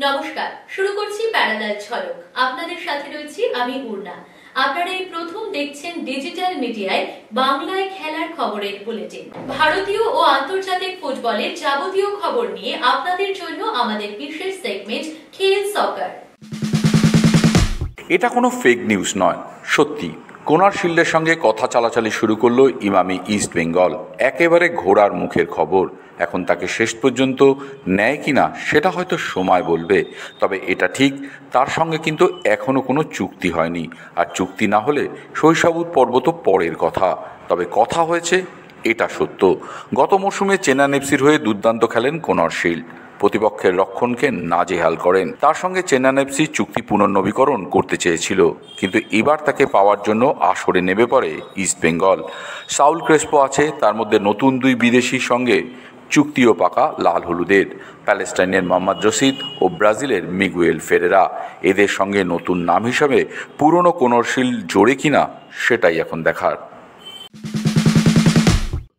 নমস্কার, শুরু করছি প্যারালাল ঝলক। আপনাদের সাথে রয়েছি আমি উর্না। আপনারা এই প্রথম দেখছেন ডিজিটাল মিডিয়ায় বাংলায় খেলার খবরের বুলেটিন। ভারতীয় ও আন্তর্জাতিক ফুটবলের যাবতীয় খবর নিয়ে আপনাদের জন্য আমাদের বিশেষ সেগমেন্ট খেল সকার। এটা কোনো ফেক নিউজ নয়, সত্যি। কোনারশিল্ডের সঙ্গে কথা চালাচালি শুরু করলো ইমামি ইস্ট বেঙ্গল। একেবারে ঘোড়ার মুখের খবর। এখন তাকে শেষ পর্যন্ত নেয় কিনা সেটা হয়তো সময় বলবে, তবে এটা ঠিক তার সঙ্গে কিন্তু এখনও কোনো চুক্তি হয়নি। আর চুক্তি না হলে শৈশবুত পর্ব তো পরের কথা, তবে কথা হয়েছে এটা সত্য। গত মরশুমে চেন্নাই এফসির হয়ে দুর্দান্ত খেলেন কোনারশিল্ড, প্রতিপক্ষের রক্ষণকে নাজেহাল করেন। তার সঙ্গে চেন্নাই এফসি চুক্তি পুনর্নবীকরণ করতে চেয়েছিল, কিন্তু এবার তাকে পাওয়ার জন্য আসরে নেমে পড়ে ইস্ট বেঙ্গল। সাউল ক্রেসপো আছে, তার মধ্যে নতুন দুই বিদেশির সঙ্গে চুক্তিও পাকা লাল হলুদের, প্যালেস্টাইনের মোহাম্মদ রশিদ ও ব্রাজিলের মিগুয়েল ফেরেরা। এদের সঙ্গে নতুন নাম হিসাবে পুরনো কোনারশিল্ড জোড়ে কিনা সেটাই এখন দেখার।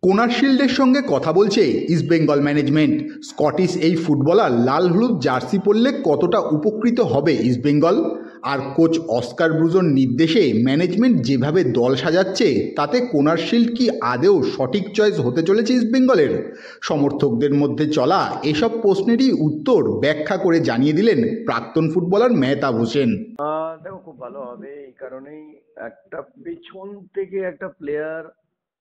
কোনারশিল্ডের সঙ্গে কথা বলছে ইস্টবেঙ্গল ম্যানেজমেন্ট। স্কটিশ এই ফুটবলার লাল হলুদ জার্সি পরলে কতটা উপকৃত হবে ইস্টবেঙ্গল? আর কোচ অস্কার ব্রুজোর নির্দেশে ম্যানেজমেন্ট যেভাবে দল সাজাচ্ছে, তাতে কোনারশিল্ড কি আদেও সঠিক চয়েস হতে চলেছে ইস্টবেঙ্গলের? সমর্থকদের মধ্যে চলা এসব প্রশ্নেরই উত্তর ব্যাখ্যা করে জানিয়ে দিলেন প্রাক্তন ফুটবলার মেহতাব হোসেন। দেখো, খুব ভালো হবে এই কারণেই, একটা পেছন থেকে একটা প্লেয়ার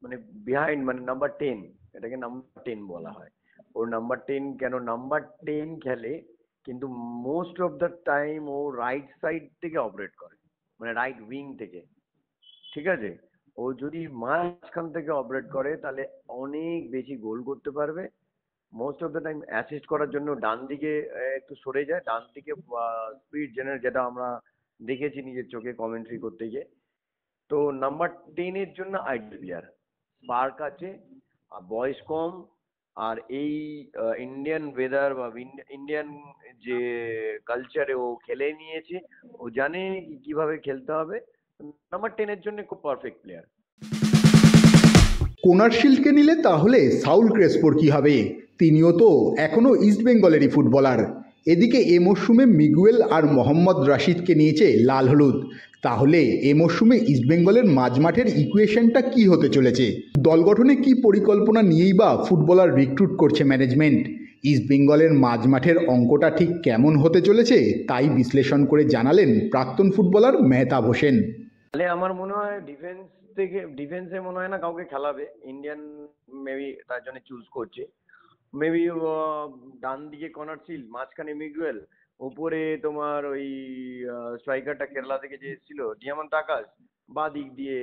মানে বিহাইন্ড, মানে নাম্বার 10, এটাকে নাম্বার 10 বলা হয়। ওর নাম্বার 10 কেন নাম্বার 10 খেলে, কিন্তু মোস্ট অফ দ্য টাইম ও রাইট সাইড থেকে অপারেট করে, মানে রাইট উইং থেকে। ঠিক আছে, ও যদি মাঝখান থেকে অপারেট করে তাহলে অনেক বেশি গোল করতে পারবে। Most of the time assist করার জন্য ডান দিকে একটু সরে যায়, ডান দিকে স্পিড জেনারেট, যেটা আমরা দেখেছি নিজের চোখে কমেন্ট্রি করতে গিয়ে। তো নাম্বার 10 এর জন্য আইডিয়াল প্লেয়ার। স্পার্ক আছে, আর বয়স কম, আর এই ইন্ডিয়ান ওয়েদার বা ইন্ডিয়ান যে কালচারে ও খেলে নিয়েছে, ও জানে কিভাবে খেলতে হবে। নাম্বার 10 এর জন্য খুব পারফেক্ট প্লেয়ার। কোনারশিল্ডকে নিলে তাহলে সাউল ক্রেসপোর কি হবে? তিনিও তো এখনও ইস্টবেঙ্গলেরই ফুটবলার। এদিকে এ মরশুমে মিগুয়েল আর মোহাম্মদ রশিদকে নিয়েছে লাল হলুদ। তাহলে এ মরশুমে ইস্টবেঙ্গলের মাঝমাঠের ইকুয়েশনটা কি হতে চলেছে? দল গঠনে কি পরিকল্পনা নিয়েই বা ফুটবলার রিক্রুট করছে ম্যানেজমেন্ট? ইস্টবেঙ্গলের মাঝমাঠের অঙ্কটা ঠিক কেমন হতে চলেছে তাই বিশ্লেষণ করে জানালেন প্রাক্তন ফুটবলার মেহতাব হোসেন। তাহলে আমার মনে হয় ডিফেন্সে মনে হয় না কাউকে খেলাবে, ইন্ডিয়ান মেবি তার জন্য চুজ করছে। মেবি ডান দিকে কোনারশিল্ড, মাঝখানে মিগুয়েল, উপরে তোমার ওই স্ট্রাইকারটা কেরালা থেকে যে এসেছিল ডিয়ামন্ড আকাশ, বা দিক দিয়ে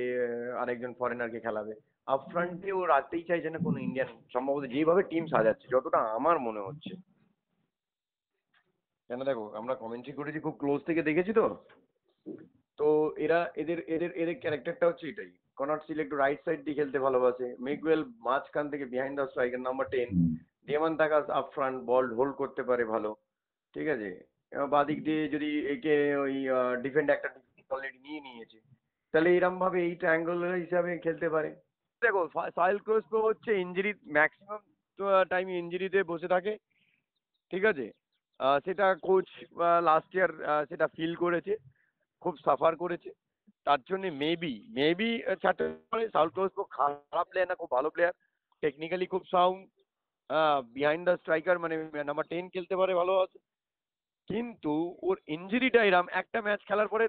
আরেকজন ফরেনারকে খেলাবে। আপ ফ্রন্টে ও রাখতেই চাইছে না কোনো ইন্ডিয়ান, সম্ভবত যেভাবে টিম সাজাচ্ছে, যতটা আমার মনে হচ্ছে। কেন দেখো, আমরা কমেন্ট্রি করেছি, খুব ক্লোজ থেকে দেখেছি তো এরা এদের এদের এদের ক্যারেক্টারটা হচ্ছে এটাই। কোনারশিল্ড একটু রাইট সাইড দিয়ে খেলতে ভালোবাসে, মিগুয়েল মাঝখান থেকে বিহাইন্ড দ্য স্ট্রাইকার নাম্বার 10, ডিয়ামন্ড আকাশ আপ ফ্রন্ট বল হোল্ড করতে পারে ভালো। ঠিক আছে, এবার বাদিক দিয়ে যদি একে ওই ডিফেন্ড একটা অলরেডি নিয়ে নিয়েছে, তাহলে এরম ভাবে এই ট্রায়াঙ্গল হিসাবে খেলতে পারে। দেখো, সাউল ক্রেসপো হচ্ছে ইঞ্জুরি, ম্যাক্সিমাম টাইম ইঞ্জুরিতে বসে থাকে। ঠিক আছে, সেটা কোচ লাস্ট ইয়ার সেটা ফিল করেছে, খুব সাফার করেছে। তার জন্য মেবি ছাড়তে পারে। সাউল ক্রেসপো খারাপ প্লেয়ার না, খুব ভালো প্লেয়ার, টেকনিক্যালি খুব সাউন্ড, বিহাইন্ড দ্য স্ট্রাইকার মানে নাম্বার 10 খেলতে পারে ভালো আছে। কিন্তু ওর ইঞ্জুরিটা এরম, একটা ম্যাচ খেলার পরে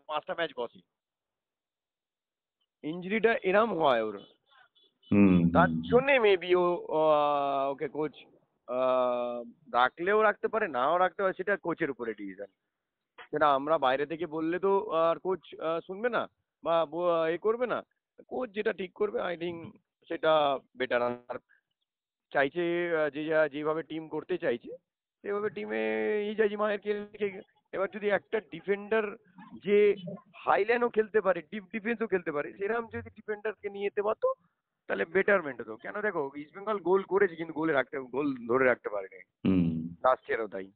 5টা ম্যাচ বসে, ইঞ্জুরিটা এরম হয় ওর। তার জন্য মেবি ওকে কোচ রাখলেও রাখতে পারে, নাও রাখতে পারে, সেটা কোচের উপরে ডিসিশন। সেটা আমরা বাইরে থেকে বললে তো আর কোচ শুনবে না বা এ করবে না। কোচ যেটা ঠিক করবে, আই থিঙ্ক সেটা বেটার। আর চাইছে যেভাবে টিম করতে চাইছে সেভাবে টিমে এই যাই মায়ের কে। এবার যদি একটা ডিফেন্ডার যে হাইল্যান্ডও খেলতে পারে, ডিপ ডিফেন্সও খেলতে পারে, সেরকম যদি ডিফেন্ডারকে নিয়ে যেতে পারতো তাহলে বেটারমেন্ট হতো। কেন দেখো, ইস্ট বেঙ্গল গোল করেছে কিন্তু গোল ধরে রাখতে পারেনি লাস্ট ইয়ারও তাই।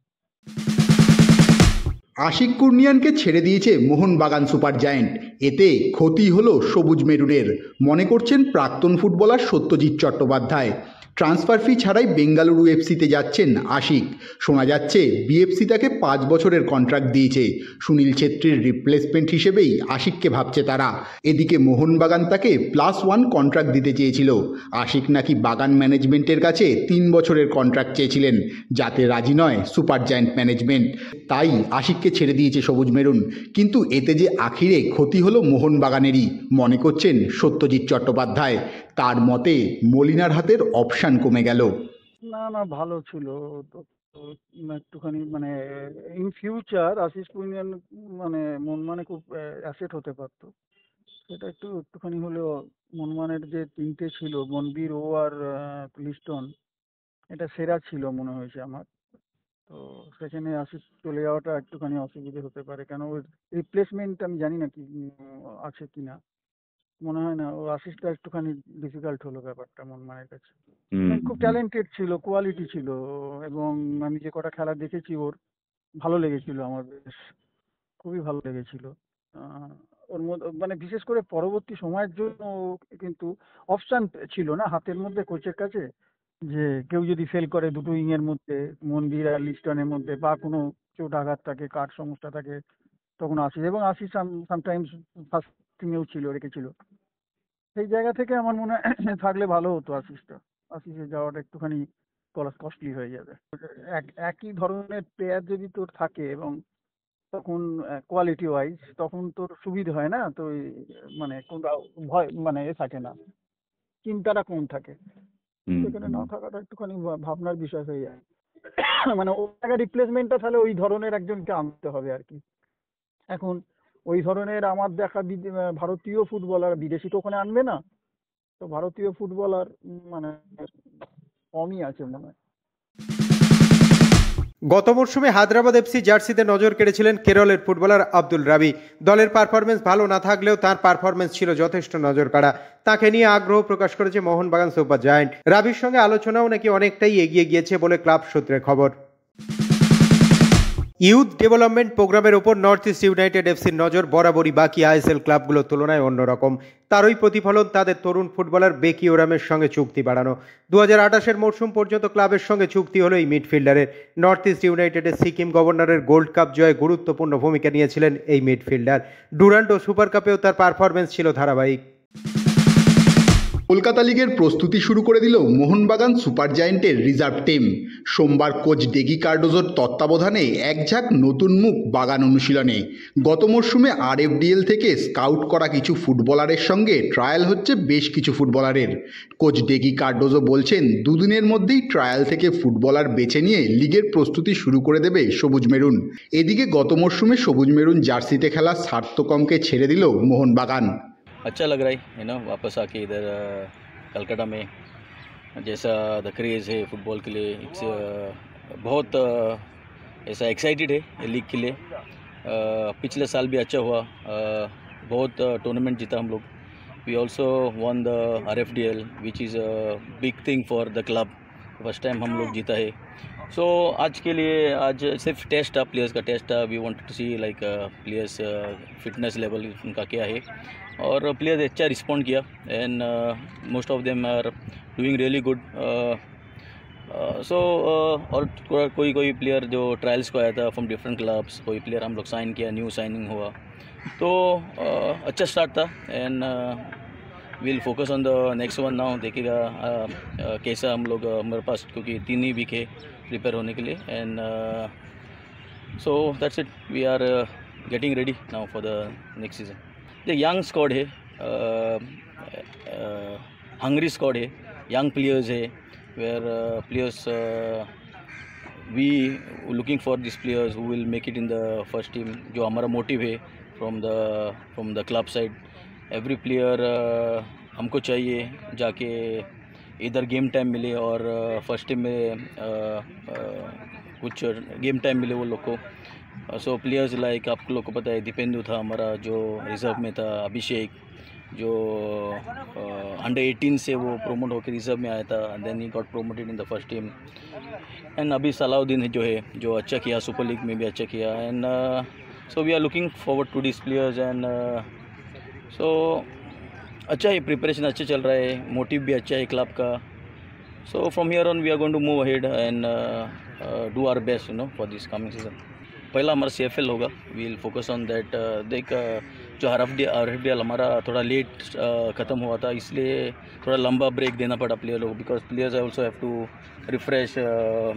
আশিক কুর্নিয়ানকে ছেড়ে দিয়েছে মোহনবাগান সুপার জায়েন্ট। এতে ক্ষতি হলো সবুজ মেরুনের, মনে করছেন প্রাক্তন ফুটবলার সত্যজিৎ চট্টোপাধ্যায়। ট্রান্সফার ফি ছাড়াই বেঙ্গালুরু এফসিতে যাচ্ছেন আশিক। শোনা যাচ্ছে বিএফসি তাকে 5 বছরের কন্ট্রাক্ট দিয়েছে। সুনীল ছেত্রীর রিপ্লেসমেন্ট হিসেবেই আশিককে ভাবছে তারা। এদিকে মোহনবাগান তাকে +1 কন্ট্রাক্ট দিতে চেয়েছিল। আশিক নাকি বাগান ম্যানেজমেন্টের কাছে 3 বছরের কন্ট্রাক্ট চেয়েছিলেন, যাতে রাজি নয় সুপার জায়ান্ট ম্যানেজমেন্ট। তাই আশিককে ছেড়ে দিয়েছে সবুজ মেরুন। কিন্তু এতে যে আখিরে ক্ষতি হলো মোহনবাগানেরই, মনে করছেন সত্যজিৎ চট্টোপাধ্যায়। তার মতে মলিনার হাতের অপশান কমে গেল। না ভালো ছিল তো, একটুখানি মানে ইন ফিউচার আশিস কুইনিয়ান মনমানে খুব অ্যাসেট হতে পারতো। সেটা একটুখানি হলেও মনমানের যে 3টে ছিল, মনবীর, ও আর লিস্টন, এটা সেরা ছিল মনে হয়েছে আমার। তো সেখানে আশিস চলে যাওয়াটা একটুখানি অসুবিধে হতে পারে, কেন ওর রিপ্লেসমেন্ট আমি জানি না কি আছে কিনা। মনে হয় না, ও আশিসটা একটুখানি ডিফিকাল্ট হলো ব্যাপারটা মনমানের কাছে। খুব ট্যালেন্টেড ছিল, কোয়ালিটি ছিল, এবং আমি যে কটা খেলা দেখেছি ওর ভালো লেগেছিল আমার, বেশ খুবই ভালো লেগেছিল। ওর মধ্যে বিশেষ করে পরবর্তী সময়ের জন্য কিন্তু অপশান ছিল না হাতের মধ্যে কোচের কাছে, যে কেউ যদি ফেল করে দুটো উইংয়ের মধ্যে, মন্দির আর লিস্টনের মধ্যে, বা কোনো চোট আঘাত থাকে, কাঠ সমস্যা থাকে, তখন আশিস, এবং আশিস সামটাইমস ফার্স্ট টিমেও রেখেছিল। সেই জায়গা থেকে আমার মনে হয় থাকলে ভালো হতো আশিসের যাওয়াটা একটুখানি কস্টলি হয়ে যাবে। একই ধরনের প্লেয়ার যদি তোর থাকে এবং তখন কোয়ালিটি ওয়াইজ, তখন তোর সুবিধা হয় না, তো কোনটা ভয় থাকে না, চিন্তাটা কম থাকে। সেখানে না থাকাটা একটুখানি ভাবনার বিষয় হয়ে যায়। ওই জায়গায় রিপ্লেসমেন্টটা তাহলে ওই ধরনের একজনকে আনতে হবে আর কি। এখন ওই ধরনের আমার দেখা ভারতীয় ফুটবলার, বিদেশি তো ওখানে আনবে না, তো ভারতীয় ফুটবলার কমই আছে মনে হয়। গত মরশুমে হায়দ্রাবাদ এফসি জার্সিতে নজর কেড়েছিলেন কেরলের ফুটবলার আব্দুল রাবি। দলের পারফরমেন্স ভালো না থাকলেও তার পারফরমেন্স ছিল যথেষ্ট নজর কাড়া। তাকে নিয়ে আগ্রহ প্রকাশ করেছে মোহনবাগান সুপার জায়ান্ট। রাবির সঙ্গে আলোচনাও নাকি অনেকটাই এগিয়ে গিয়েছে বলে ক্লাব সূত্রে খবর। ইউথ ডেভেলপমেন্ট প্রোগ্রামের ওপর নর্থ ইস্ট ইউনাইটেড এফসির নজর বরাবরই বাকি আইএসএল ক্লাবগুলোর তুলনায় অন্যরকম। তারই প্রতিফলন তাদের তরুণ ফুটবলার বেকি ওরামের সঙ্গে চুক্তি বাড়ানো। 2028 মরশুম পর্যন্ত ক্লাবের সঙ্গে চুক্তি হলো এই মিডফিল্ডারের। নর্থ ইস্ট ইউনাইটেডের সিকিম গভর্নরের গোল্ড কাপ জয়ে গুরুত্বপূর্ণ ভূমিকা নিয়েছিলেন এই মিডফিল্ডার। ডুরান্ড ও সুপার কাপেও তার পারফরমেন্স ছিল ধারাবাহিক। কলকাতা লিগের প্রস্তুতি শুরু করে দিল মোহনবাগান সুপার জায়ান্টের রিজার্ভ টিম। সোমবার কোচ ডেগি কার্ডোজোর তত্ত্বাবধানে একঝাঁক নতুন মুখ বাগান অনুশীলনে। গত মরশুমে RFDL থেকে স্কাউট করা কিছু ফুটবলারের সঙ্গে ট্রায়াল হচ্ছে বেশ কিছু ফুটবলারের। কোচ ডেগি কার্ডোজো বলছেন, দুদিনের মধ্যেই ট্রায়াল থেকে ফুটবলার বেছে নিয়ে লিগের প্রস্তুতি শুরু করে দেবে সবুজ মেরুন। এদিকে গত মরশুমে সবুজ মেরুন জার্সিতে খেলা সার্থকমকে ছেড়ে দিল মোহনবাগান। अच्छा लग रहा है वापस आके इधर कलकत्ता में, जैसा द क्रेज़ है फुटबॉल के लिए, इट्स बहुत ऐसा एक्साइटेड है लीग के लिए। पिछले साल भी अच्छा हुआ, बहुत टूर्नामेंट जीता हम लोग। We also won the RFDL which is a big thing for the club. First time हम लोग जीता है। सो आज के लिए, आज सिर्फ टेस्ट था, प्लेयर्स का टेस्ट था। We wanted to see like players fitness level उनका क्या है, और प्लेयर्स अच्छा रिस्पॉन्ड किया, and most of them are doing really good. और कोई प्लेयर जो ट्रायल्स को आया था फ्रॉम डिफरेंट क्लब्स, कोई प्लेयर हम लोग साइन किया, न्यू साइनिंग हुआ, तो अच्छा स्टार्ट था। And will focus on the next one now. देखिएगा कैसा हम लोग, हमारे पास क्योंकि 3 ही वीक है प्रिपेयर होने के लिए, and so that's it. We are getting ready now for the next season. The young squad है, hungry squad है, young players है, where players we looking for these players who will make it in the first team. जो हमारा motive है from the club side, every player हमको चाहिए जाके इधर गेम टाइम मिले, और फर्स्ट टीम में कुछ गेम टाइम मिले वो लोग को। सो प्लेयर्स लाइक आप लोग को पता है, दीपेंदु था हमारा जो रिज़र्व में था, अभिषेक जो अंडर 18 से वो प्रोमोट होकर रिज़र्व में आया था, then he got promoted in the first team. And अभी सलाउद्दीन जो है, जो अच्छा किया, सुपर लीग में भी अच्छा किया। And so we are looking forward to this players, and so अच्छा है, प्रिपरेशन अच्छा चल रहा है, मोटिव भी अच्छा है क्लब का। So from here on, we are going to move ahead and do our best, for this coming season. पहला हमारा CFL होगा, we'll focus on that. देख जो RFDL हमारा थोड़ा लेट ख़त्म हुआ था, इसलिए थोड़ा लंबा ब्रेक देना पड़ा प्लेयर लोग, because players also have to refresh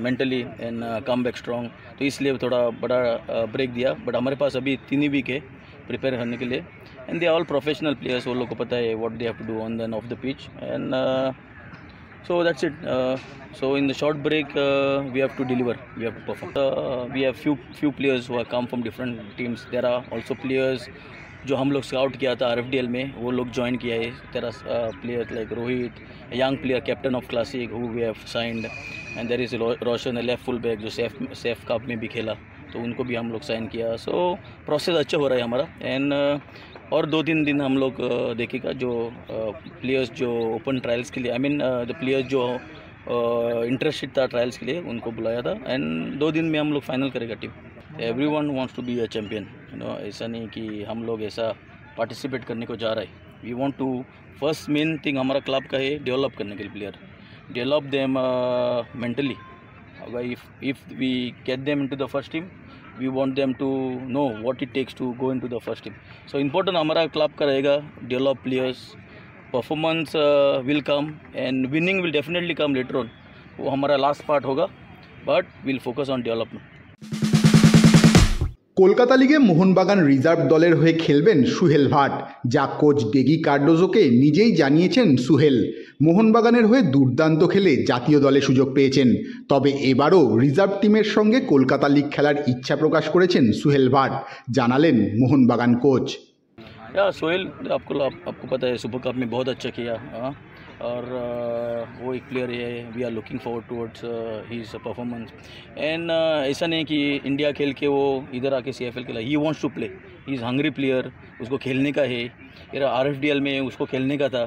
mentally and come back strong. तो इसलिए थोड़ा बड़ा ब्रेक दिया. बट हमारे पास अभी 3 ही वीक है प्रिपेयर करने के लिए, and they are all professional players. वो लोग को पता है what they have to do on and off the pitch, and so that's it. So in the short break, we have to deliver. We have to perform. We have few players who have come from different teams. There are also players जो हम लोग scout किया था RFDL में, वो लोग join किया है. There are players like Rohit, a young player, captain of Classic, who we have signed, and there is Roshan, a left full back जो सेफ कप में भी खेला, तो उनको भी हम लोग साइन किया. So प्रोसेस अच्छा हो रहा है हमारा, एंड और 2-3 दिन हम लोग देखेगा जो प्लेयर्स जो ओपन ट्रायल्स के लिए, आई मीन द प्लेयर्स जो इंटरेस्टेड था ट्रायल्स के लिए, उनको बुलाया था, एंड 2 दिन में हम लोग फाइनल करेगा team. Everyone wants to be a champion, ऐसा नहीं कि हम लोग ऐसा पार्टिसिपेट करने को जा रहा है. We want to, first main thing हमारा क्लब का है डेवलप करने के लिए प्लेयर, डेवलप देम मेंटली. अगर if we get them into the first team, we want them to know what it takes to go into the first team. So important हमारा club का रहेगा, develop players, performance will come and winning will definitely come later on. वो हमारा last part होगा, but we'll focus on development. Kolkata লিগে Mohun Bagan reserve দলের হয়ে খেলবেন সুহেল ভাট, যা কোচ ডেগি কার্ডোজোকে নিজেই জানিয়েছেন সুহেল. মোহনবাগানের হয়ে দুর্দান্ত খেলে জাতীয় দলে সুযোগ পেয়েছেন, তবে এবারও রিজার্ভ টিমের সঙ্গে কলকাতা লিগ খেলার ইচ্ছা প্রকাশ করেছেন সুহেল ভাট, জানালেন মোহনবাগান কোচ. सोहेल आपको पता है सुपर कप में बहुत अच्छा किया, और वो एक प्लेयर है. We are looking forward towards his performance, and ऐसा नहीं कि इंडिया खेल के वो इधर आके CFL खेला. He wants to play, he is hungry player, उसको खेलने का है. RFDL में उसको खेलने का था,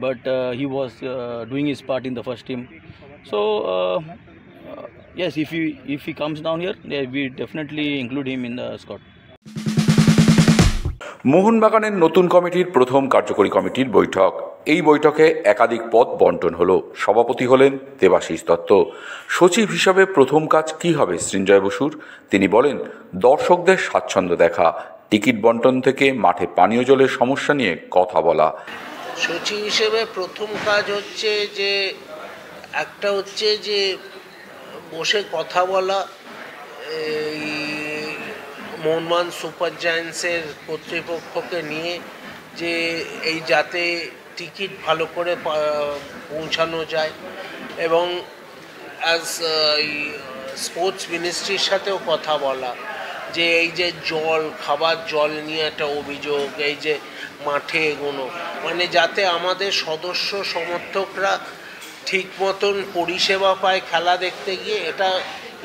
but he was doing his part in the first team. So yes, if he comes down here, we definitely include him in the squad. মোহনবাগানের নতুন কমিটির প্রথম কার্যকরী কমিটির বৈঠক. এই বৈঠকে একাধিক পদ বন্টন হলো. সভাপতি হলেন দেবাশিস দত্ত. সচিব হিসাবে প্রথম কাজ কি হবে সৃঞ্জয় বসুর? তিনি বলেন, দর্শকদের স্বাচ্ছন্দ্য দেখা, টিকিট বন্টন থেকে মাঠে পানীয় জলের সমস্যা নিয়ে কথা বলা. সচিব হিসেবে প্রথম কাজ হচ্ছে যে একটা হচ্ছে যে বসে কথা বলা, এই মোহনবাগান সুপার জায়ান্টসের কর্তৃপক্ষকে নিয়ে, যে এই যাতে টিকিট ভালো করে পৌঁছানো যায়, এবং অ্যাজ স্পোর্টস মিনিস্ট্রির সাথেও কথা বলা, যে এই যে খাবার জল নিয়ে একটা অভিযোগ, এই যে মাঠে এগোনো, মানে যাতে আমাদের সদস্য সমর্থকরা ঠিক মতন পরিষেবা পায় খেলা দেখতে গিয়ে, এটা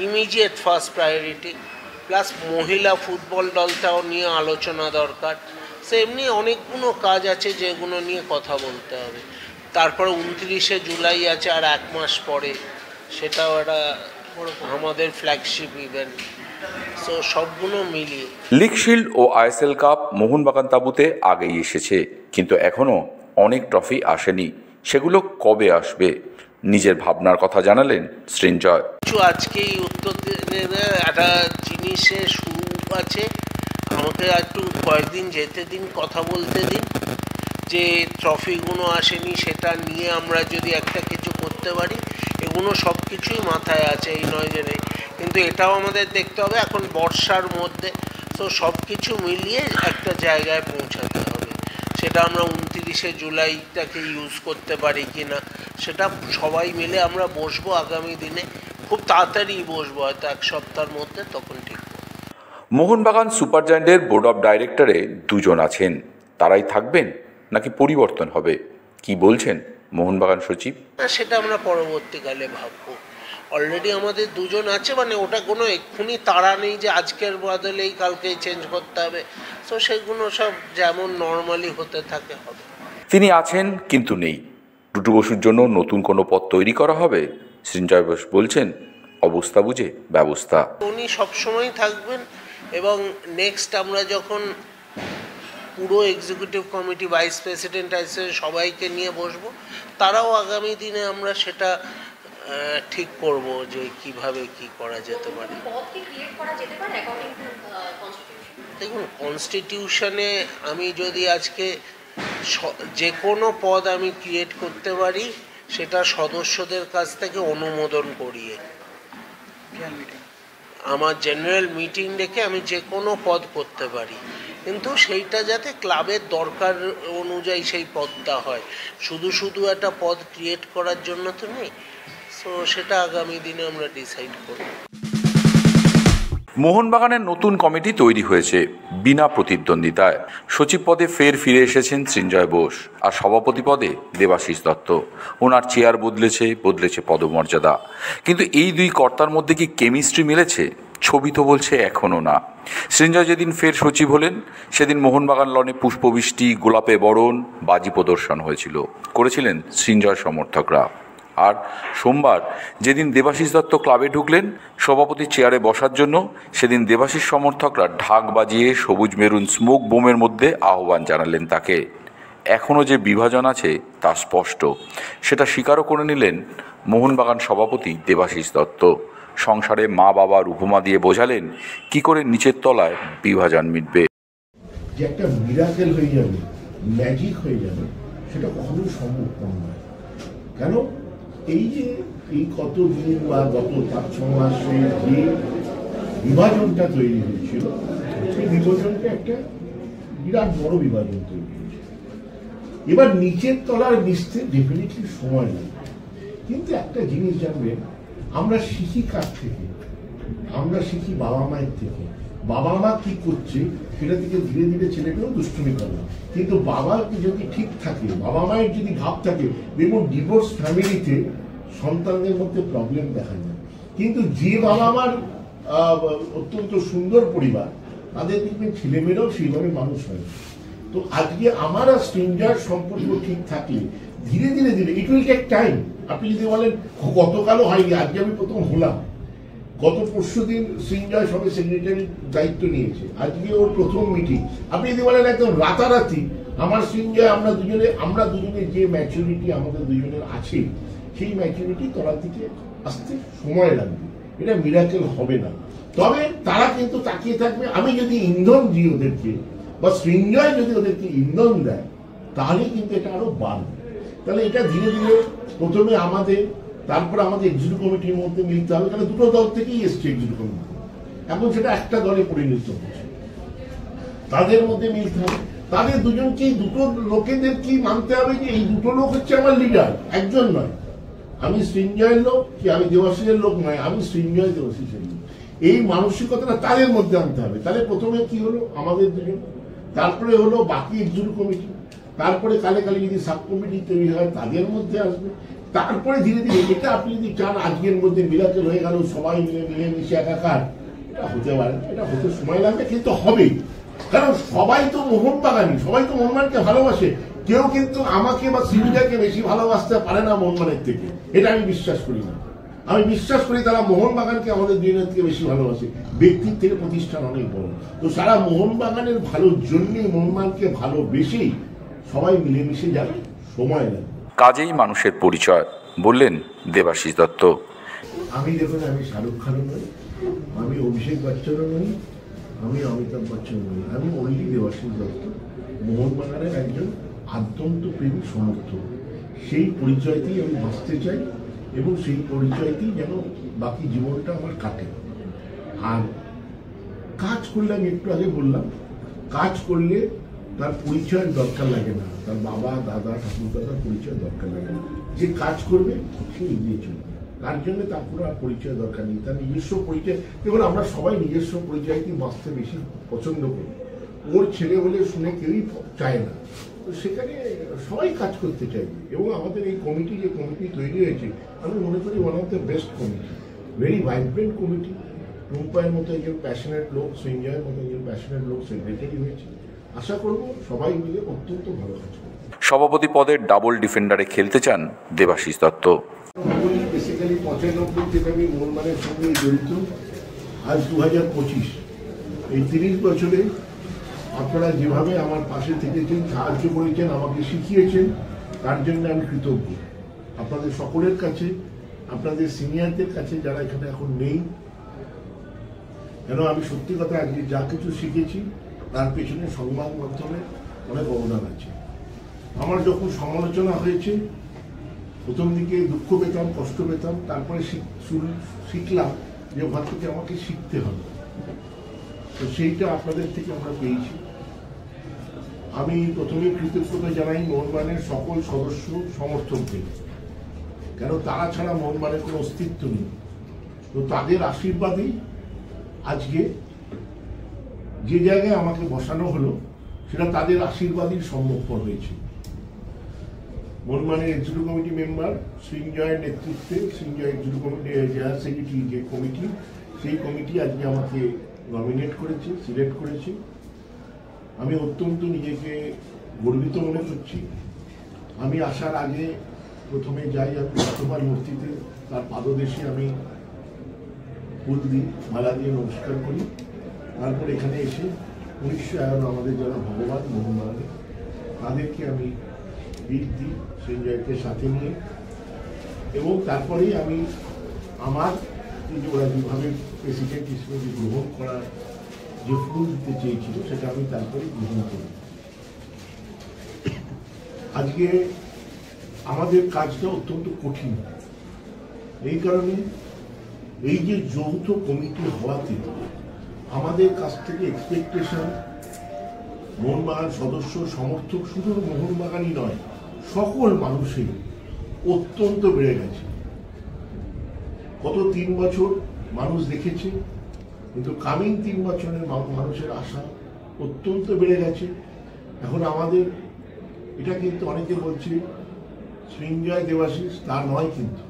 ইমিডিয়েট ফার্স্ট প্রায়োরিটি. প্লাস মহিলা ফুটবল দলটাও নিয়ে আলোচনা দরকার. সে এমনি অনেকগুলো কাজ আছে যেগুলো নিয়ে কথা বলতে হবে. তারপরে 29শে জুলাই আছে, আর 1 মাস পরে, সেটাও একটা আমাদের ফ্ল্যাগশিপ ইভেন্ট. সো সবগুলো মিলিয়ে লিগ শিল্ড ও ISL কাপ মোহনবাগান তাঁবুতে আগেই এসেছে, কিন্তু এখনও অনেক ট্রফি আসেনি. সেগুলো কবে আসবে? নিজের ভাবনার কথা জানালেন সৃঞ্জয়. আজকেই উত্তর একটা জিনিসের শুরু আছে, আমাকে একটু কয়েকদিন যেতে দিন, কথা বলতে দিন, যে ট্রফিগুলো আসেনি সেটা নিয়ে আমরা যদি একটা কিছু করতে পারি. এগুলো সব কিছুই মাথায় আছে, এই নয় যে নেই, কিন্তু এটাও আমাদের দেখতে হবে এখন বর্ষার মধ্যে. তো সব কিছু মিলিয়ে একটা জায়গায় পৌঁছাতে হবে. সেটা আমরা 29শে জুলাইটাকে ইউজ করতে পারি কি না, সেটা সবাই মিলে আমরা বসবো আগামী দিনে, খুব তাড়াতাড়ি বসবো, হয়তো 1 সপ্তাহের মধ্যে, তখন ঠিক. মোহনবাগান সুপার জায়ান্টের বোর্ড অফ ডাইরেক্টরে 2 জন আছেন, তারাই থাকবেন নাকি পরিবর্তন হবে? কি বলছেন মোহনবাগান সচিব? সেটা আমরা পরবর্তীকালে ভাববো. অলরেডি আমাদের 2 জন আছে, মানে ওটা কোনো এক্ষুনি তাড়া নেই যে আজকের বদলেই কালকেই চেঞ্জ করতে হবে. তো সেগুলো সব যেমন নর্মালি হতে থাকে হবে. তিনি আছেন কিন্তু নেই. টুটু বসুর জন্য নতুন কোনো পদ তৈরি করা হবে? সৃঞ্জয় বসু বলছেন, অবস্থা বুঝে ব্যবস্থা. উনি সবসময় থাকবেন, এবং নেক্সট আমরা যখন পুরো এক্সিকিউটিভ কমিটি, ভাইস প্রেসিডেন্ট সবাইকে নিয়ে বসবো, তারাও আগামী দিনে আমরা সেটা ঠিক করব যে কিভাবে কি করা যেতে পারে। দেখুন, কনস্টিটিউশনে আমি যদি আজকে যে কোনো পদ আমি ক্রিয়েট করতে পারি, সেটা সদস্যদের কাছ থেকে অনুমোদন করিয়ে, আমার জেনারেল মিটিং ডেকে আমি যে কোনো পদ করতে পারি, কিন্তু সেইটা যাতে ক্লাবের দরকার অনুযায়ী সেই পদটা হয়, শুধু শুধু একটা পদ ক্রিয়েট করার জন্য তো নেই। সো সেটা আগামী দিনে আমরা ডিসাইড করব। মোহনবাগানের নতুন কমিটি তৈরি হয়েছে বিনা প্রতিদ্বন্দ্বিতায়। সচিব পদে ফিরে এসেছেন সৃঞ্জয় বোস, আর সভাপতি পদে দেবাশিস দত্ত। ওনার চেয়ার বদলেছে পদমর্যাদা, কিন্তু এই দুই কর্তার মধ্যে কি কেমিস্ট্রি মিলেছে? ছবি তো বলছে এখনও না। সৃঞ্জয় যেদিন ফের সচিব হলেন, সেদিন মোহনবাগান লনে পুষ্পবৃষ্টি, গোলাপে বরণ, বাজি প্রদর্শন করেছিলেন সৃঞ্জয় সমর্থকরা। আর সোমবার যেদিন দেবাশিস দত্ত ক্লাবে ঢুকলেন সভাপতির চেয়ারে বসার জন্য, সেদিন দেবাশিস সমর্থকরা ঢাক বাজিয়ে সবুজ মেরুন স্মোক বোমের মধ্যে আহ্বান জানালেন তাকে। এখনও যে বিভাজন আছে তা স্পষ্ট, সেটা স্বীকারও করে নিলেন মোহনবাগান সভাপতি দেবাশিস দত্ত। সংসারে মা বাবার উপমা দিয়ে বোঝালেন কি করে নিচের তলায় বিভাজন মিটবে। যে একটা মিরাকেল হয়ে যাবে, ম্যাজিক হয়ে যাবে, সেটা কখনোই সম্ভব নয়। কেন? এই যে এই কতদিন বা গত 5-6 মাসে যে বিভাজনটা তৈরি হয়েছিল, সেই বিভাজনটা একটা বিরাট বড় বিভাজন তৈরি হয়েছে। এবার নিচের তলার মিশতে ডেফিনেটলি সময় লাগে, কিন্তু একটা জিনিস জানবেন, আমরা শিখি কার থেকে? আমরা শিখি বাবা মায়ের থেকে। বাবা মা কি করছে সেটা থেকে ধীরে ধীরে ছেলেটাও দুষ্টুমি করে। কিন্তু বাবা যদি ঠিক থাকে, বাবা মায়ের যদি ভাব থাকে, দেখুন ডিভোর্স ফ্যামিলিতে সন্তানদের মধ্যে প্রবলেম দেখা যায়। কিন্তু যে বাবা মার অত্যন্ত সুন্দর পরিবার, তাদের দেখবেন ছেলেমেয়েরাও সেইভাবে মানুষ হয়। তো আজকে আমার আর সৃঞ্জয়ের সম্পর্ক ঠিক থাকলে ধীরে ধীরে ইট উইল টেক টাইম। আপনি যদি বলেন গতকালও হয়নি, আজকে আমি প্রথম হলাম, গত পরশুদিন সৃঞ্জয় সবে সেক্রেটারির দায়িত্ব নিয়েছে, আজকে ওর প্রথম মিটিং। আপনি যদি বলেন একদম রাতারাতি আমার সৃঞ্জয়, আমরা দুজনে যে ম্যাচুরিটি আমাদের দুজনের আছে, সেই ম্যাচুরিটি তলার দিকে আসতে সময় লাগবে। এটা মিরাকেল হবে না। তবে তারা কিন্তু তাকিয়ে থাকবে, আমি যদি ইন্ধন দিই ওদেরকে, বা সৃঞ্জয় যদি ওদেরকে ইন্ধন দেয়, তাহলে কিন্তু এটা আরো বাড়বে। তাহলে এটা ধীরে ধীরে প্রথমে আমাদের, তারপর আমাদের এক্সিকিউটিভ কমিটির মধ্যে মিলতে হবে। কারণ দুটো দল থেকেই এসছে এক্সিকিউটিভ কমিটি, এখন সেটা একটা দলে পরিণত হচ্ছে। তাদের মধ্যে মিলতে হবে, তাদের দুজনকেই, দুটো লোকেদেরকেই মানতে হবে যে এই দুটো লোক হচ্ছে আমার লিডার, একজন নয়। আমি সৃঞ্জয়ের লোক কি আমি দেবাশিসের লোক নয়, আমি সৃঞ্জয় দেবাশিসের লোক। এই মানসিকতাটা তাদের মধ্যে আনতে হবে। তাহলে প্রথমে কি হলো আমাদের দুজন, তারপরে হলো বাকি এক্সিকিউটিভ কমিটি, তারপরে কালে কালে যদি সাব কমিটি তৈরি হয় তাদের মধ্যে আসবে, তারপরে ধীরে ধীরে। এটা আপনি যদি চান আজকের মধ্যে মিরাকেল হয়ে গেল, সবাই মিলেমিশে একাকার, এটা হতে পারে, এটা হতে সময় লাগবে, কিন্তু হবে। কারণ সবাই তো মোহনবাগানি, সবাই তো মোহনবাগানকে ভালোবাসে। কেউ কিন্তু আমাকে বা সৃঞ্জয়কে বেশি ভালোবাসতে পারে না মোহনবাগানের থেকে, এটা আমি বিশ্বাস করি না। আমি বিশ্বাস করি তারা মোহনবাগানকে আমাদের দুজনের থেকে বেশি ভালোবাসে। ব্যক্তির থেকে প্রতিষ্ঠান অনেক বড়। তো সারা মোহনবাগানের ভালোর জন্যই, মোহনবাগানকে ভালোবেসেই সবাই মিলেমিশে যাবে, সময় লাগবে। কাজেই মানুষের পরিচয়, বললেন দেবাশিস দত্ত। আমি দেখুন, আমি শাহরুখ খানও নই, আমি অভিষেক বচ্চনও নই, আমি অমিতাভ বচ্চনও নই, আমি অনলি দেবাশিস দত্ত, মোহনবাগানের একজন আদ্যন্ত প্রেমী সমর্থক। সেই পরিচয়তেই আমি বাঁচতে চাই, এবং সেই পরিচয়তেই যেন বাকি জীবনটা আমার কাটে। আর কাজ করলে, আমি একটু আগে বললাম, কাজ করলে তার পরিচয়ের দরকার লাগে না, তার বাবা দাদা ঠাকুরদাদার পরিচয় দরকার লাগে না। যে কাজ করবে সে এগিয়ে চলবে, তার জন্য তার পুরো আর পরিচয় দরকার নেই। তার নিজস্ব পরিচয়, দেখুন আমরা সবাই নিজস্ব পরিচয়কেই বাঁচতে বেশি পছন্দ করি। ওর ছেলে বলে শুনে কেউই চায় না, তো সেখানে সবাই কাজ করতে চাইবে। এবং আমাদের এই কমিটি, যে কমিটি তৈরি হয়েছে, আমি মনে করি one of the best committee, very vibrant committee. টুম্পায়ের মতো একজন প্যাশনেট লোক, সৃঞ্জয়ের মতো একজন প্যাশনেট লোক সেক্রেটারি হয়েছে। আশা করব সবাই মিলে অত্যন্ত ভালো কাজ করবে। সভাপতি পদের ডাবল ডিফেন্ডারে খেলতে চান দেবাশিস দত্ত। বেসিক্যালি 95 থেকে আমি মোহনবাগানের সঙ্গে জড়িত। আজ 2025, এই 30 বছরে আপনারা যেভাবে আমার পাশে থেকেছেন, সাহায্য করেছেন, আমাকে শিখিয়েছেন, তার জন্য আমি কৃতজ্ঞ। আপনাদের সকলের কাছে আপনাদের সিনিয়রদের কাছে যারা এখানে এখন নেই, কেন আমি সত্যি কথা আজকে যা কিছু শিখেছি তার পেছনে সংবাদ মাধ্যমে অনেক অবদান আছে। আমার যখন সমালোচনা হয়েছে প্রথম দিকে দুঃখ পেতাম, কষ্ট পেতাম, তারপরে শিখলাম যে ওখান থেকে আমাকে শিখতে হবে। তো সেইটা আপনাদের থেকে আমরা পেয়েছি। আমি প্রথমেই কৃতজ্ঞতা জানাই মোহনবাগানের সকল সদস্য সমর্থকদের, কেন তারা ছাড়া মোহনবাগানের কোনো অস্তিত্ব নেই। তো তাদের আশীর্বাদেই আজকে যে জায়গায় আমাকে বসানো হলো সেটা তাদের আশীর্বাদই সম্ভবপর হয়েছে। মোহনবাগানের এক্সিকিউটিভ কমিটি মেম্বার সৃঞ্জয়ের নেতৃত্বে Srinjoy executive committee general secretary যে কমিটি, সেই কমিটি আজকে আমাকে নমিনেট করেছে, সিলেক্ট করেছে। আমি অত্যন্ত নিজেকে গর্বিত মনে করছি। আমি আসার আগে প্রথমে যাই আমি রাষ্ট্রপাল মূর্তিতে, তার পাদদেশে আমি ফুল দিই, মালা দিয়ে নমস্কার করি। তারপর এখানে এসে 1951 আমাদের যারা ভগবান মোহনবাগানে তাদেরকে আমি বিট দিই সঞ্জয়কে সাথে নিয়ে, এবং তারপরেই আমি আমার যে ওরা যেভাবে প্রেসিডেন্ট হিসেবে গ্রহণ করার যে ফুল দিতে চেয়েছিল সেটা আমি তারপরে গ্রহণ করি। আজকে আমাদের কাজটা অত্যন্ত কঠিন, এই কারণে এই যে যৌথ কমিটি হওয়াতে আমাদের কাছ থেকে এক্সপেকটেশন মোহনবাগান সদস্য সমর্থক শুধু মোহনবাগানই নয় সকল মানুষের অত্যন্ত বেড়ে গেছে। গত 3 বছর মানুষ দেখেছে, কিন্তু কামিং 3 বছরের মানুষের আশা অত্যন্ত বেড়ে গেছে। এখন আমাদের এটা কিন্তু অনেকে বলছে সৃঞ্জয় দেবাশিস, তা নয়, কিন্তু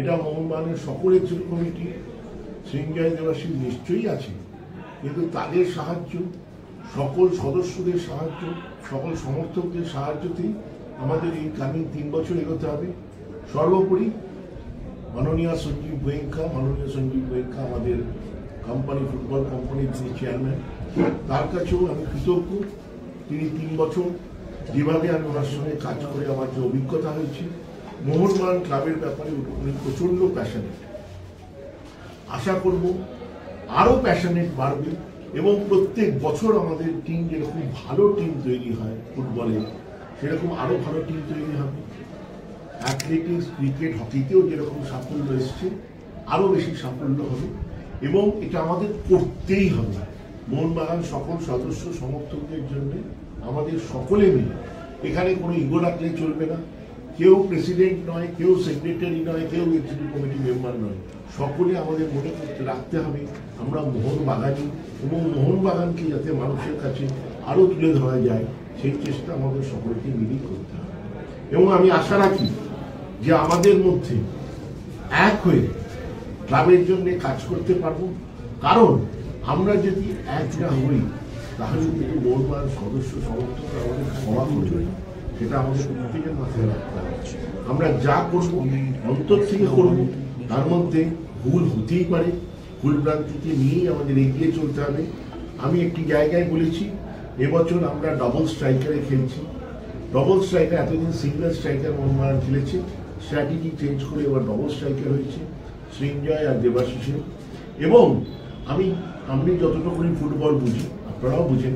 এটা মোহনবাগানের সকল এক্সিকিউটিভ কমিটি, সৃঞ্জয় দেবাশিস নিশ্চয়ই আছে, কিন্তু তাদের সাহায্য, সকল সদস্যদের সাহায্য, সকল সমর্থকদের সাহায্যতেই আমাদের এই কামিং 3 বছর এগোতে হবে। সর্বোপরি মাননীয় সঞ্জীব গোয়েঙ্কা আমাদের কোম্পানি, ফুটবল কোম্পানির যিনি চেয়ারম্যান, তার কাছেও আমি কৃতজ্ঞ। তিনি 3 বছর যেভাবে আমি ওনার সঙ্গে কাজ করে আমার যে অভিজ্ঞতা হয়েছে, মোহনবাগান ক্লাবের ব্যাপারে উনি প্রচন্ড প্যাশনেট। আশা করব আরো প্যাশনেট বাড়বে, এবং প্রত্যেক বছর আমাদের টিম যেরকম ভালো টিম তৈরি হয় ফুটবলে, সেরকম আরো ভালো টিম তৈরি হবে। অ্যাথলেটিক্স, ক্রিকেট, হকিতেও যেরকম সাফল্য এসছে আরো বেশি সাফল্য হবে, এবং এটা আমাদের করতেই হবে। মোহনবাগান সকল সদস্য সমর্থকদের জন্য আমাদের সকলে মিলে, এখানে কোনো ইগো রাখলে চলবে না। কেউ প্রেসিডেন্ট নয়, কেউ সেক্রেটারি নয়, কেউ এক্সিকিউটিভ কমিটি মেম্বার নয়, সকলে আমাদের মনে করতে রাখতে হবে আমরা মোহনবাগানি, এবং মোহনবাগানকে যাতে মানুষের কাছে আরো তুলে ধরা যায় সেই চেষ্টা আমাদের সকলকে মিলেই করতে হবে। এবং আমি আশা রাখি যে আমাদের মধ্যে এক হয়ে ক্লাবের জন্য কাজ করতে পারবো, কারণ আমরা যদি এক না হই তাহলে কিন্তু মোহনবাগান সদস্য সমর্থকরা আমাদের ক্ষমা করবে, সেটা আমাদের প্রত্যেকের মাথায় রাখতে হবে। আমরা যা করবো অন্তর থেকে করবো, তার মধ্যে ভুল হতেই পারে, ভুল ভ্রান্তিকে নিয়েই আমাদের এগিয়ে চলতে হবে। আমি একটি জায়গায় বলেছি এবছর আমরা ডবল স্ট্রাইকারে খেলছি। ডবল স্ট্রাইকার, এতদিন সিঙ্গেল স্ট্রাইকার মোহনবাগান খেলেছে, স্ট্র্যাটেজি চেঞ্জ করে এবার ডবল স্ট্রাইকার হয়েছে সৃঞ্জয় আর দেবাশিসের। এবং আমি যতটুকু ফুটবল বুঝি, আপনারাও বুঝেন,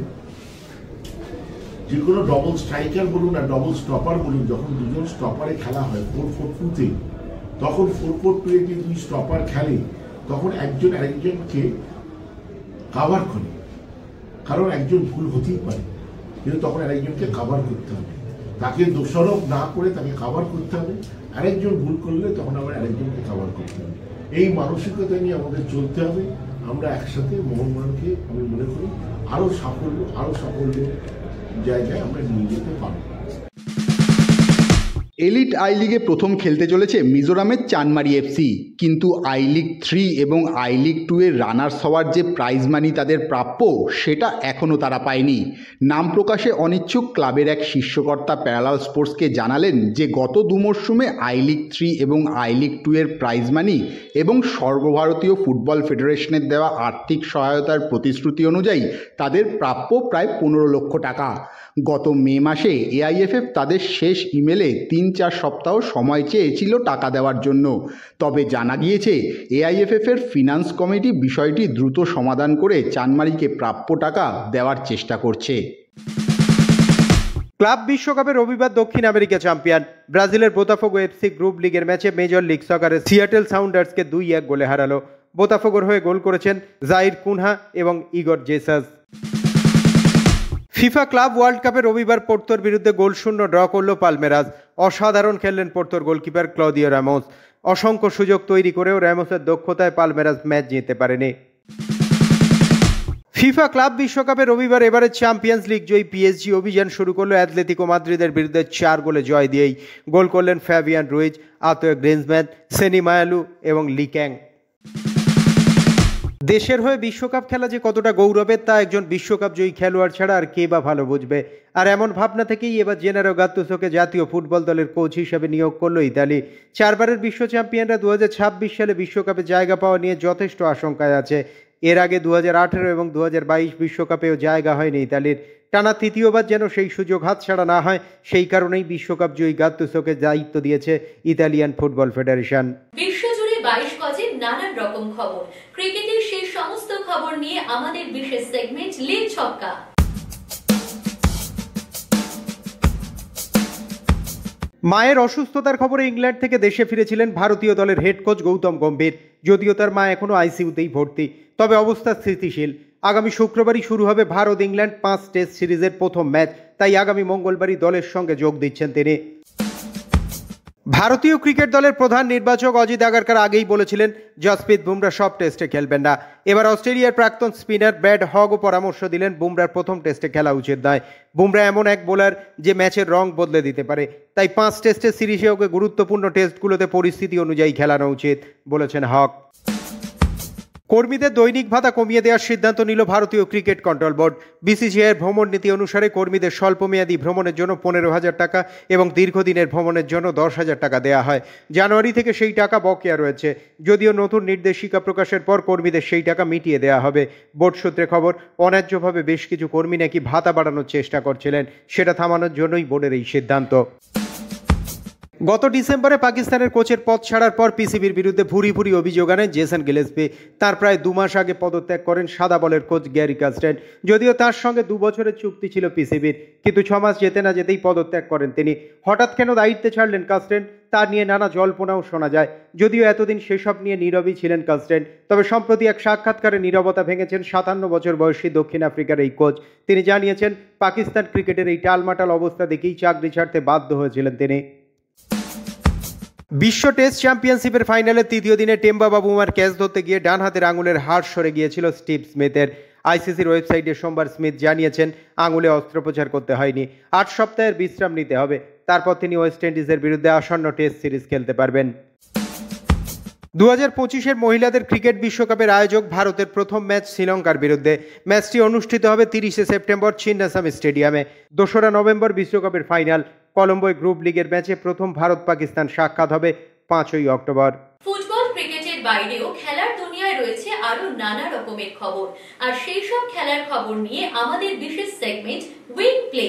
যে কোনো ডবল স্ট্রাইকার বলুন আর ডবল স্টপার বলুন, যখন দুজন স্টপারে খেলা হয় 4-4-2-তে, তখন 4-4-2-এ যে 2 স্টপার খেলে তখন একজন আরেকজনকে কাভার করে, কারণ একজন ভুল হতেই পারে, কিন্তু তখন আরেকজনকে কাভার করতে হবে, তাকে দোষারোপ না করে তাকে কাভার করতে হবে। আরেকজন ভুল করলে তখন আবার আরেকজনকে কাভার করতে হবে। এই মানসিকতা নিয়ে আমাদের চলতে হবে। আমরা একসাথে মোহনবাগানকে আমি মনে করি আরো সাফল্যের জায়গায় আমরা নিয়ে যেতে পারবো। এলিট আই লিগে প্রথম খেলতে চলেছে মিজোরামের চানমারি এফসি, কিন্তু আই লিগ 3 এবং আই লিগ 2 এর রানার্স হওয়ার যে প্রাইজ মানি তাদের প্রাপ্য সেটা এখনও তারা পায়নি। নাম প্রকাশে অনিচ্ছুক ক্লাবের এক শীর্ষকর্তা প্যারালাল স্পোর্টসকে জানালেন যে গত 2 মরশুমে আই লিগ 3 এবং আই লিগ 2 এর প্রাইজ মানি এবং সর্বভারতীয় ফুটবল ফেডারেশনের দেওয়া আর্থিক সহায়তার প্রতিশ্রুতি অনুযায়ী তাদের প্রাপ্য প্রায় 15 লক্ষ টাকা। গত মে মাসে এআইএফএফ তাদের শেষ ইমেলে 3 3-4 সপ্তাহ সময় চেয়েছিল টাকা দেওয়ার জন্য। তবে জানা গিয়েছে এআইএফএফের ফিনান্স কমিটি বিষয়টি দ্রুত সমাধান করে চানমারিকে প্রাপ্য টাকা দেওয়ার চেষ্টা করছে। ক্লাব বিশ্বকাপে রবিবার দক্ষিণ আমেরিকা চ্যাম্পিয়ন ব্রাজিলের বোতাফোগো এফসি গ্রুপ লিগের ম্যাচে মেজর লিগ সকারের সিয়াটেল সাউন্ডার্সকে 2-1 গোলে হারালো। বোতাফোগোর হয়ে গোল করেছেন জাইর কুনহা এবং Igor Jesus. FIFA club world কাপে রবিবার পোর্তোর বিরুদ্ধে গোলশূন্য ড্র করল পালমেরাস। অসাধারণ খেললেন পোর্তোর গোলকিপার ক্লদিও রামোস। অসংখ্য সুযোগ তৈরি করেও রামোসের দক্ষতায় পালমেরাস ম্যাচ জিততে পারেনি। ফিফা ক্লাব বিশ্বকাপে রবিবার এবারে চ্যাম্পিয়ন্স লিগ জয়ী পিএসজি অভিযান শুরু করলো অ্যাথলেটিকো মাদ্রিদের বিরুদ্ধে 4 গোলে জয় দিয়েই। গোল করলেন ফ্যাবিয়ান রুইজ, আতোয়ে গ্রিজম্যান, সেনি মায়ালু এবং লি ক্যাং। দেশের হয়ে বিশ্বকাপ খেলা যে কতটা গৌরবের তা একজন বিশ্বকাপ জয়ী খেলোয়াড় ছাড়া আর কে বা ভালো বুঝবে। আর এমন ভাবনা থেকেই এবার জেনারো গাত্তুসোকে জাতীয় ফুটবল দলের কোচ হিসেবে নিয়োগ করলো ইতালি। 4 বারের বিশ্ব চ্যাম্পিয়নরা 2026 সালে বিশ্বকাপে জায়গা পাওয়া নিয়ে যথেষ্ট আশঙ্কায় আছে। এর আগে 2018 এবং 2022 বিশ্বকাপেও জায়গা হয়নি ইতালির। টানা তৃতীয়বার যেন সেই সুযোগ হাতছাড়া না হয়, সেই কারণেই বিশ্বকাপ জয়ী গাত্তুসোকে দায়িত্ব দিয়েছে ইতালিয়ান ফুটবল ফেডারেশন। বিশ্বজুড়ে 22 গজের নানান রকম খবর, ক্রিকেটের সেই সমস্ত খবর নিয়ে আমাদের বিশেষ সেগমেন্ট লীল ছক্কা। মায়ের অসুস্থতার খবরে ইংল্যান্ড থেকে দেশে ফিরেছিলেন ভারতীয় দলের হেড কোচ গৌতম গম্ভীর। যদিও তার মা এখনও আইসিইউতেই ভর্তি, তবে অবস্থা স্থিতিশীল। আগামী শুক্রবারই শুরু হবে ভারত ইংল্যান্ড 5 টেস্ট সিরিজের প্রথম ম্যাচ, তাই আগামী মঙ্গলবারই দলের সঙ্গে যোগ দিচ্ছেন তিনি। ভারতীয় ক্রিকেট দলের প্রধান নির্বাচক অজিত আগারকার আগেই বলেছিলেন জসপ্রীত বুমরা সব টেস্টে খেলবেন না। এবার অস্ট্রেলিয়ার প্রাক্তন স্পিনার ব্র্যাড হগও পরামর্শ দিলেন বুমরার প্রথম টেস্টে খেলা উচিত নয়। বুমরা এমন এক বোলার যে ম্যাচের রং বদলে দিতে পারে, তাই 5 টেস্টের সিরিজে ওকে গুরুত্বপূর্ণ টেস্টগুলোতে পরিস্থিতি অনুযায়ী খেলানো উচিত বলেছেন হক। কর্মীদের দৈনিক ভাতা কমিয়ে দেওয়ার সিদ্ধান্ত নিল ভারতীয় ক্রিকেট কন্ট্রোল বোর্ড। বিসিসিআইয়ের ভ্রমণ নীতি অনুসারে কর্মীদের স্বল্পমেয়াদী ভ্রমণের জন্য 15,000 টাকা এবং দীর্ঘদিনের ভ্রমণের জন্য 10,000 টাকা দেওয়া হয়। জানুয়ারি থেকে সেই টাকা বকেয়া রয়েছে, যদিও নতুন নির্দেশিকা প্রকাশের পর কর্মীদের সেই টাকা মিটিয়ে দেওয়া হবে। বোর্ড সূত্রে খবর, অন্যায্যভাবে বেশ কিছু কর্মী নাকি ভাতা বাড়ানোর চেষ্টা করছিলেন, সেটা থামানোর জন্যই বোর্ডের এই সিদ্ধান্ত। গত ডিসেম্বরে পাকিস্তানের কোচের পদ ছাড়ার পর পিসিবির বিরুদ্ধে ভুরি ভুরি অভিযোগ আনেন জেসন গিলেসপি। তার প্রায় 2 মাস আগে পদত্যাগ করেন সাদা বলের কোচ গ্যারি কাস্টেন। যদিও তার সঙ্গে 2 বছরের চুক্তি ছিল পিসিবির, কিন্তু 6 মাস যেতে না যেতেই পদত্যাগ করেন তিনি। হঠাৎ কেন দায়িত্বে ছাড়লেন কাস্টেন, তা নিয়ে নানা জল্পনাও শোনা যায়। যদিও এতদিন সেসব নিয়ে নীরবই ছিলেন কাস্টেন, তবে সম্প্রতি এক সাক্ষাৎকারে নীরবতা ভেঙেছেন 57 বছর বয়সী দক্ষিণ আফ্রিকার এই কোচ। তিনি জানিয়েছেন পাকিস্তান ক্রিকেটের এই টালমাটাল অবস্থা দেখেই চাকরি ছাড়তে বাধ্য হয়েছিলেন তিনি। বিশ্ব টেস্ট চ্যাম্পিয়নশিপের ফাইনালের তৃতীয় দিনে টেম্বা বাবুমার ক্যাচ ধরতে গিয়ে ডান হাতের আঙুলের হাড় সরে গিয়েছিল স্টিভ স্মিথের। আইসিসির ওয়েবসাইটে সোমবার স্মিথ জানিয়েছেন আঙুলে অস্ত্রোপচার করতে হয়নি, 8 সপ্তাহের বিশ্রাম নিতে হবে। তারপর তিনি ওয়েস্ট ইন্ডিজের বিরুদ্ধে আসন্ন টেস্ট সিরিজ খেলতে পারবেন। 2025-এর মহিলাদের ক্রিকেট বিশ্বকাপের আয়োজক ভারতের প্রথম ম্যাচ শ্রীলঙ্কার বিরুদ্ধে। ম্যাচটি অনুষ্ঠিত হবে 30 সেপ্টেম্বর চিন্নাস্বামী স্টেডিয়ামে। 2 নভেম্বর বিশ্বকাপের ফাইনাল। কলম্বোয় গ্রুপ লিগের ম্যাচে প্রথম ভারত পাকিস্তান সাক্ষাৎ হবে 5 অক্টোবর। ফুটবল ক্রিকেটের বাইরেও খেলার দুনিয়ায় রয়েছে আরো নানা রকমের খবর, আর সেই সব খেলার খবর নিয়ে আমাদের বিশেষ সেগমেন্ট উইং প্লে।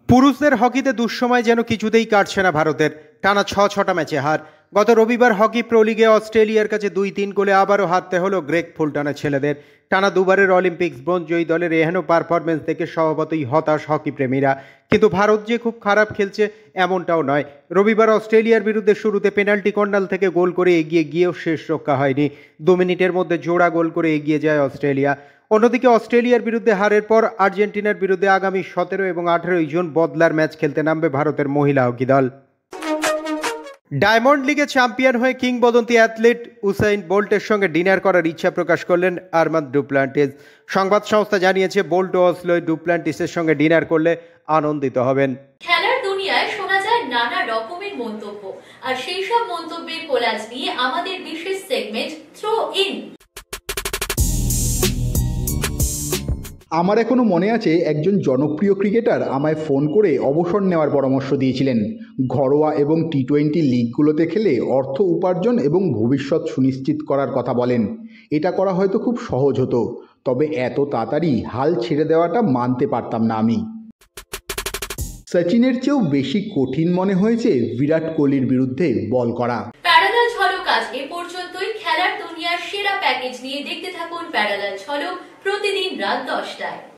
পুরুষদের হকিতে দুঃসময় যেন কিছুতেই কাটছে না ভারতের। টানা 6টা ম্যাচে হার। গত রবিবার হকি প্রো লিগে অস্ট্রেলিয়ার কাছে 2-3 গোলে আবারও হারতে হলো গ্রেগ ফুলটনের ছেলেদের। টানা 2 বারের অলিম্পিক্স ব্রোঞ্জ জয়ী দলের এহেন পারফরমেন্স দেখে স্বভাবতই হতাশ হকি প্রেমীরা। কিন্তু ভারত যে খুব খারাপ খেলছে এমনটাও নয়। রবিবার অস্ট্রেলিয়ার বিরুদ্ধে শুরুতে পেনাল্টি কর্নার থেকে গোল করে এগিয়ে গিয়েও শেষ রক্ষা হয়নি। 2 মিনিটের মধ্যে জোড়া গোল করে এগিয়ে যায় অস্ট্রেলিয়া। অন্যদিকে অস্ট্রেলিয়ার বিরুদ্ধে হারের পর আর্জেন্টিনার বিরুদ্ধে আগামী 17 এবং 18 জুন বদলার ম্যাচ খেলতে নামবে ভারতের মহিলা হকি দল। ডায়মন্ড লিগে চ্যাম্পিয়ন হয়ে কিংবদন্তি অ্যাথলিট উসাইন বোল্টের সঙ্গে ডিনার করার ইচ্ছা প্রকাশ করলেন আর্মান্দ ডুপ্লান্টিস। সংবাদ সংস্থা জানিয়েছে বোল্ট ও অসলোয় ডুপ্লান্টিসের সঙ্গে ডিনার করলে আনন্দিত হবেন। খেলার দুনিয়ায় শোনা যায় নানা রকমের মন্তব্য, আর সেই সব মন্তব্যের কোলাজ নিয়ে আমাদের বিশেষ সেগমেন্ট থ্রো ইন। আমার এখনও মনে আছে একজন জনপ্রিয় ক্রিকেটার আমায় ফোন করে অবসর নেওয়ার পরামর্শ দিয়েছিলেন। ঘরোয়া এবং টি20 লিগগুলোতে খেলে অর্থ উপার্জন এবং ভবিষ্যৎ সুনিশ্চিত করার কথা বলেন। এটা করা হয়তো খুব সহজ হতো, তবে এত তাড়াতাড়ি হাল ছেড়ে দেওয়াটা মানতে পারতাম না আমি। সচিনের চেয়েও বেশি কঠিন মনে হয়েছে বিরাট কোহলির বিরুদ্ধে বল করা। প্যারালাল ঝলক আজ এ পর্যন্তই। খেলার দুনিয়ার সেরা প্যাকেজ নিয়ে দেখতে থাকুন প্যারালাল ঝলক প্রতিদিন রাত 10টায়।